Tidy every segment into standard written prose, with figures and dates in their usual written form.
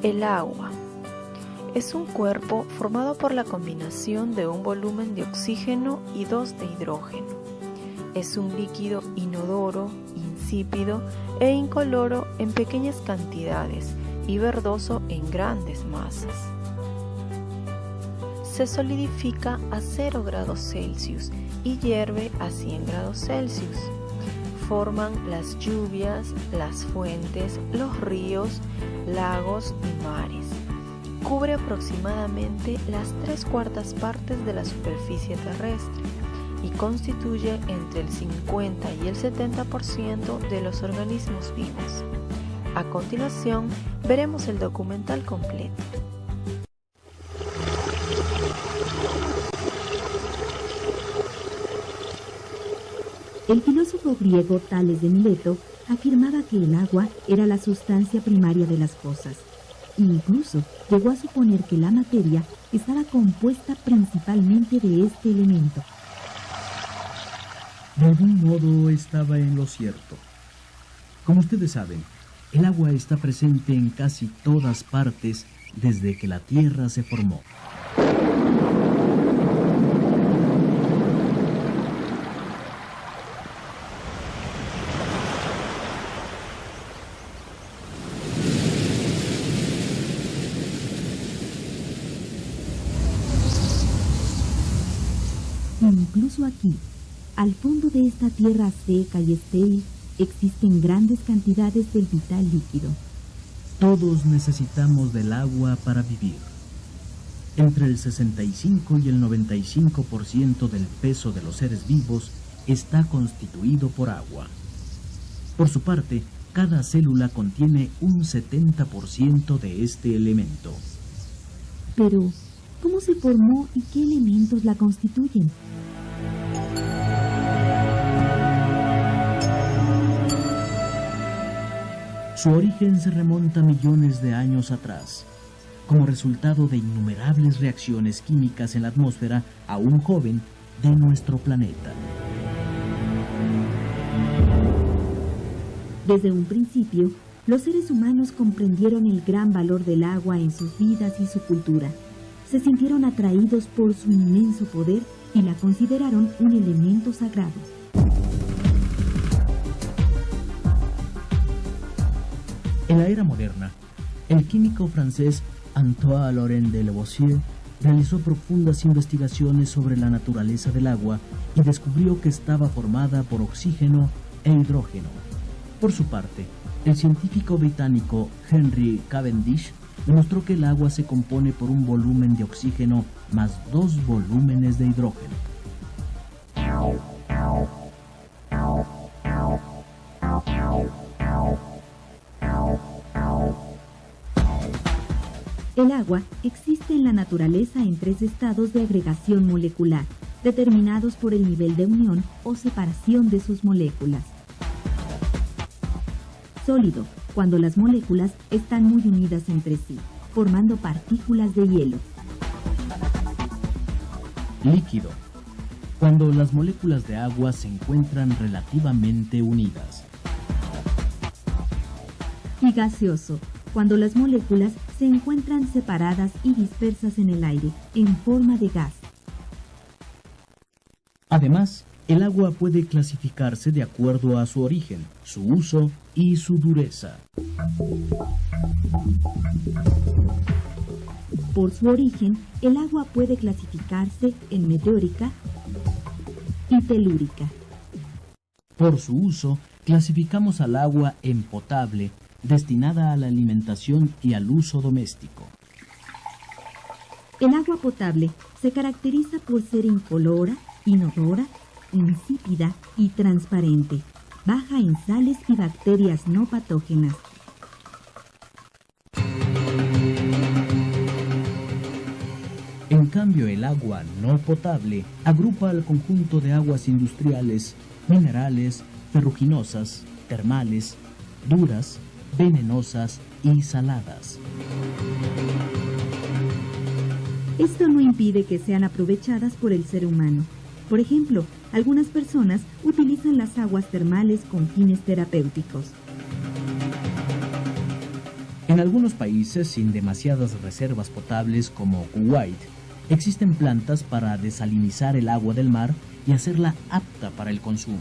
El agua es un cuerpo formado por la combinación de un volumen de oxígeno y 2 de hidrógeno. Es un líquido inodoro, insípido e incoloro en pequeñas cantidades y verdoso en grandes masas. Se solidifica a 0 grados Celsius y hierve a 100 grados Celsius. Forman las lluvias, las fuentes, los ríos, lagos y mares. Cubre aproximadamente las 3/4 partes de la superficie terrestre y constituye entre el 50 y el 70% de los organismos vivos. A continuación, veremos el documental completo. El filósofo griego Tales de Mileto afirmaba que el agua era la sustancia primaria de las cosas. Incluso llegó a suponer que la materia estaba compuesta principalmente de este elemento. De algún modo estaba en lo cierto. Como ustedes saben, el agua está presente en casi todas partes desde que la Tierra se formó. Incluso aquí, al fondo de esta tierra seca y estéril, existen grandes cantidades del vital líquido. Todos necesitamos del agua para vivir. Entre el 65 y el 95% del peso de los seres vivos está constituido por agua. Por su parte, cada célula contiene un 70% de este elemento. Pero, ¿cómo se formó y qué elementos la constituyen? Su origen se remonta a millones de años atrás, como resultado de innumerables reacciones químicas en la atmósfera aún joven de nuestro planeta. Desde un principio, los seres humanos comprendieron el gran valor del agua en sus vidas y su cultura. Se sintieron atraídos por su inmenso poder y la consideraron un elemento sagrado. En la era moderna, el químico francés Antoine Laurent de Lavoisier realizó profundas investigaciones sobre la naturaleza del agua y descubrió que estaba formada por oxígeno e hidrógeno. Por su parte, el científico británico Henry Cavendish demostró que el agua se compone por un volumen de oxígeno más 2 volúmenes de hidrógeno. El agua existe en la naturaleza en 3 estados de agregación molecular, determinados por el nivel de unión o separación de sus moléculas. Sólido, cuando las moléculas están muy unidas entre sí, formando partículas de hielo. Líquido, cuando las moléculas de agua se encuentran relativamente unidas. Y gaseoso, cuando las moléculas se encuentran separadas y dispersas en el aire, en forma de gas. Además, el agua puede clasificarse de acuerdo a su origen, su uso y su dureza. Por su origen, el agua puede clasificarse en meteórica y telúrica. Por su uso, clasificamos al agua en potable, destinada a la alimentación y al uso doméstico. El agua potable se caracteriza por ser incolora, inodora, insípida y transparente, baja en sales y bacterias no patógenas. En cambio, el agua no potable agrupa al conjunto de aguas industriales, minerales, ferruginosas, termales, duras, venenosas y saladas. Esto no impide que sean aprovechadas por el ser humano. Por ejemplo, algunas personas utilizan las aguas termales con fines terapéuticos. En algunos países sin demasiadas reservas potables como Kuwait, existen plantas para desalinizar el agua del mar y hacerla apta para el consumo.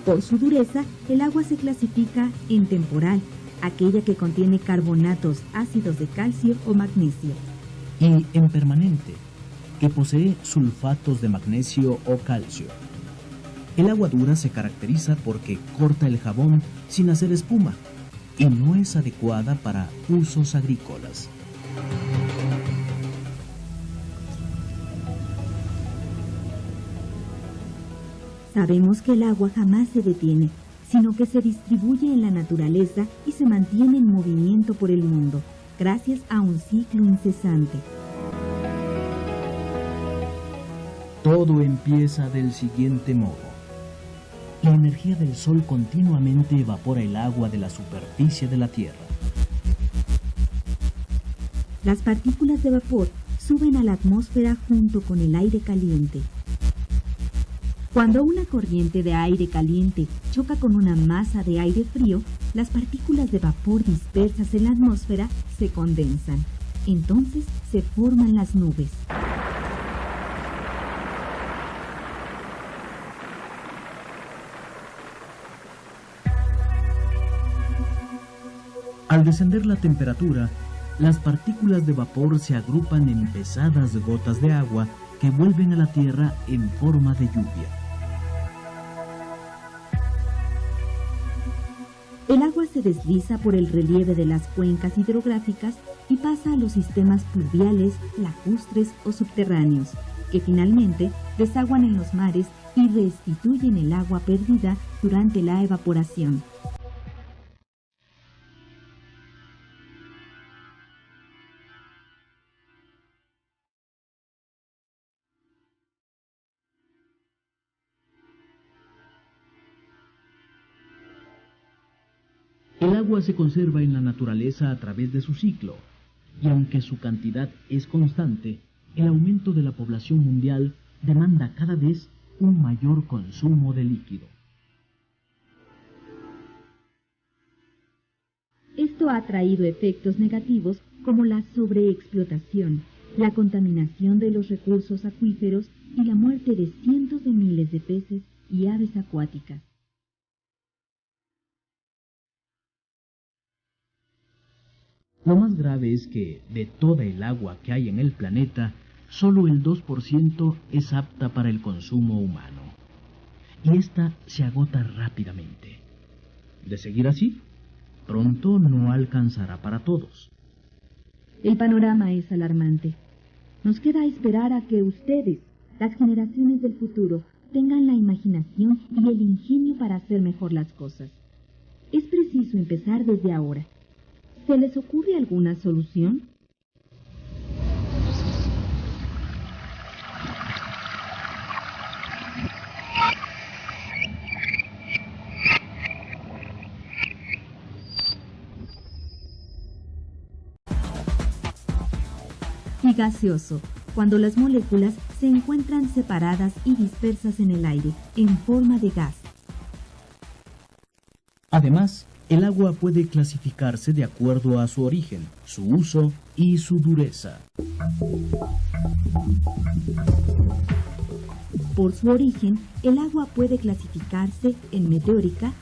Por su dureza, el agua se clasifica en temporal, aquella que contiene carbonatos, ácidos de calcio o magnesio. Y en permanente, que posee sulfatos de magnesio o calcio. El agua dura se caracteriza porque corta el jabón sin hacer espuma y no es adecuada para usos agrícolas. Sabemos que el agua jamás se detiene, sino que se distribuye en la naturaleza y se mantiene en movimiento por el mundo, gracias a un ciclo incesante. Todo empieza del siguiente modo. La energía del sol continuamente evapora el agua de la superficie de la Tierra. Las partículas de vapor suben a la atmósfera junto con el aire caliente. Cuando una corriente de aire caliente choca con una masa de aire frío, las partículas de vapor dispersas en la atmósfera se condensan. Entonces se forman las nubes. Al descender la temperatura, las partículas de vapor se agrupan en pesadas gotas de agua que vuelven a la Tierra en forma de lluvia. El agua se desliza por el relieve de las cuencas hidrográficas y pasa a los sistemas pluviales, lacustres o subterráneos, que finalmente desaguan en los mares y restituyen el agua perdida durante la evaporación. El agua se conserva en la naturaleza a través de su ciclo, y aunque su cantidad es constante, el aumento de la población mundial demanda cada vez un mayor consumo de líquido. Esto ha traído efectos negativos como la sobreexplotación, la contaminación de los recursos acuíferos y la muerte de cientos de miles de peces y aves acuáticas. Lo más grave es que, de toda el agua que hay en el planeta, solo el 2% es apta para el consumo humano. Y esta se agota rápidamente. De seguir así, pronto no alcanzará para todos. El panorama es alarmante. Nos queda esperar a que ustedes, las generaciones del futuro, tengan la imaginación y el ingenio para hacer mejor las cosas. Es preciso empezar desde ahora. ¿Se les ocurre alguna solución? Y gaseoso, cuando las moléculas se encuentran separadas y dispersas en el aire, en forma de gas. Además, el agua puede clasificarse de acuerdo a su origen, su uso y su dureza. Por su origen, el agua puede clasificarse en meteórica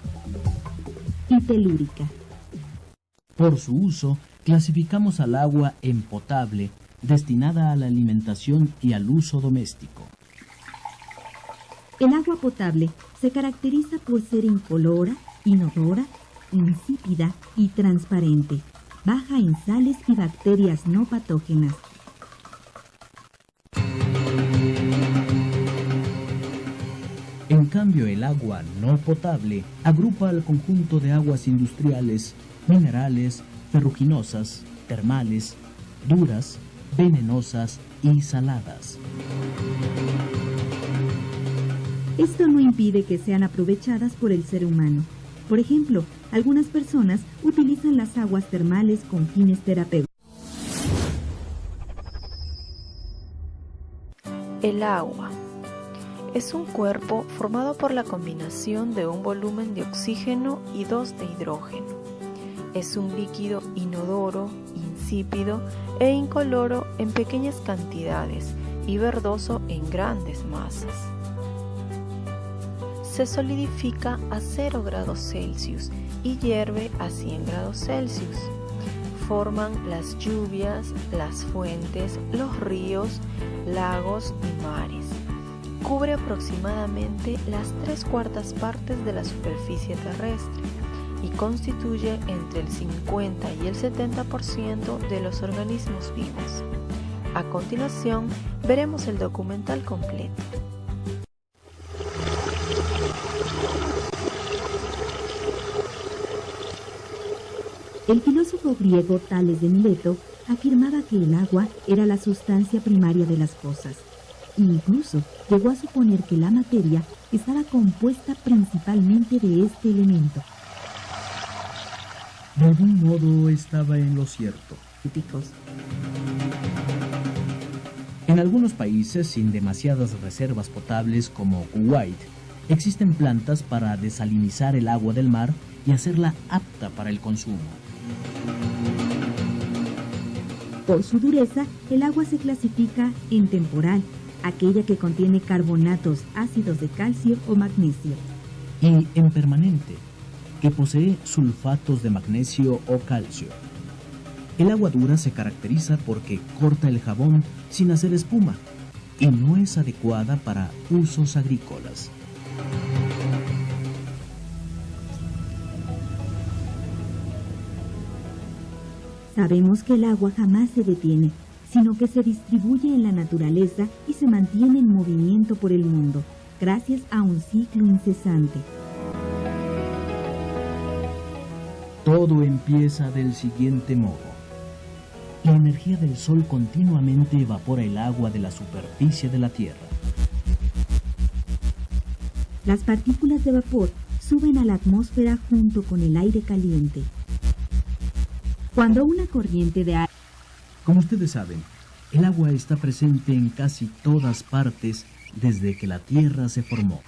y telúrica. Por su uso, clasificamos al agua en potable, destinada a la alimentación y al uso doméstico. El agua potable se caracteriza por ser incolora, inodora, insípida y transparente, baja en sales y bacterias no patógenas. En cambio, el agua no potable agrupa al conjunto de aguas industriales, minerales, ferruginosas, termales, duras, venenosas y saladas. Esto no impide que sean aprovechadas por el ser humano. Por ejemplo, algunas personas utilizan las aguas termales con fines terapéuticos. El agua. Es un cuerpo formado por la combinación de un volumen de oxígeno y 2 de hidrógeno. Es un líquido inodoro, insípido e incoloro en pequeñas cantidades y verdoso en grandes masas. Se solidifica a 0 grados Celsius y hierve a 100 grados Celsius. Forman las lluvias, las fuentes, los ríos, lagos y mares. Cubre aproximadamente las 3/4 partes de la superficie terrestre y constituye entre el 50 y el 70% de los organismos vivos. A continuación, veremos el documental completo. El filósofo griego Tales de Mileto afirmaba que el agua era la sustancia primaria de las cosas. Incluso llegó a suponer que la materia estaba compuesta principalmente de este elemento. De algún modo estaba en lo cierto. En algunos países sin demasiadas reservas potables como Kuwait, existen plantas para desalinizar el agua del mar y hacerla apta para el consumo. Por su dureza, el agua se clasifica en temporal, aquella que contiene carbonatos, ácidos de calcio o magnesio, y en permanente, que posee sulfatos de magnesio o calcio. El agua dura se caracteriza porque corta el jabón sin hacer espuma y no es adecuada para usos agrícolas. Sabemos que el agua jamás se detiene, sino que se distribuye en la naturaleza y se mantiene en movimiento por el mundo, gracias a un ciclo incesante. Todo empieza del siguiente modo. La energía del sol continuamente evapora el agua de la superficie de la Tierra. Las partículas de vapor suben a la atmósfera junto con el aire caliente. Cuando una corriente de aire... Como ustedes saben, el agua está presente en casi todas partes desde que la Tierra se formó.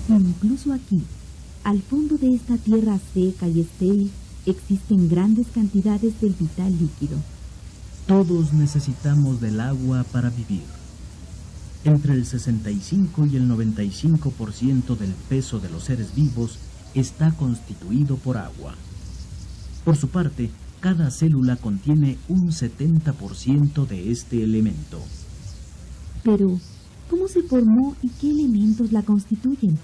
Incluso aquí, al fondo de esta tierra seca y estéril, existen grandes cantidades del vital líquido. Todos necesitamos del agua para vivir. Entre el 65 y el 95% del peso de los seres vivos está constituido por agua. Por su parte, cada célula contiene un 70% de este elemento. Pero, ¿cómo se formó y qué elementos la constituyen?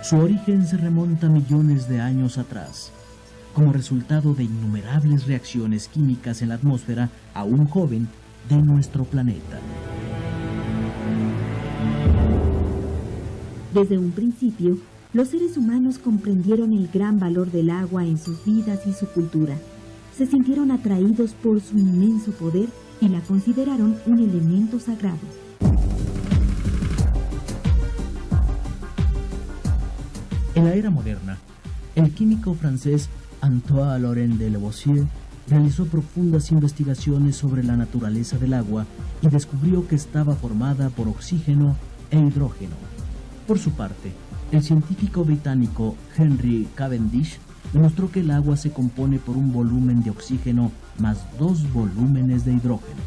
Su origen se remonta millones de años atrás, como resultado de innumerables reacciones químicas en la atmósfera aún joven de nuestro planeta. Desde un principio, los seres humanos comprendieron el gran valor del agua en sus vidas y su cultura. Se sintieron atraídos por su inmenso poder y la consideraron un elemento sagrado. En la era moderna, el químico francés Antoine-Laurent de Lavoisier realizó profundas investigaciones sobre la naturaleza del agua y descubrió que estaba formada por oxígeno e hidrógeno. Por su parte, el científico británico Henry Cavendish demostró que el agua se compone por un volumen de oxígeno más 2 volúmenes de hidrógeno.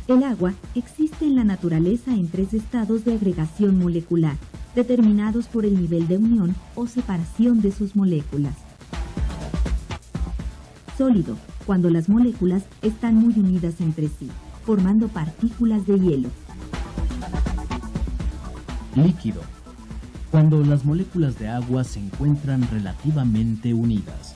El agua existe en la naturaleza en 3 estados de agregación molecular, determinados por el nivel de unión o separación de sus moléculas. Sólido, cuando las moléculas están muy unidas entre sí, formando partículas de hielo. Líquido, cuando las moléculas de agua se encuentran relativamente unidas.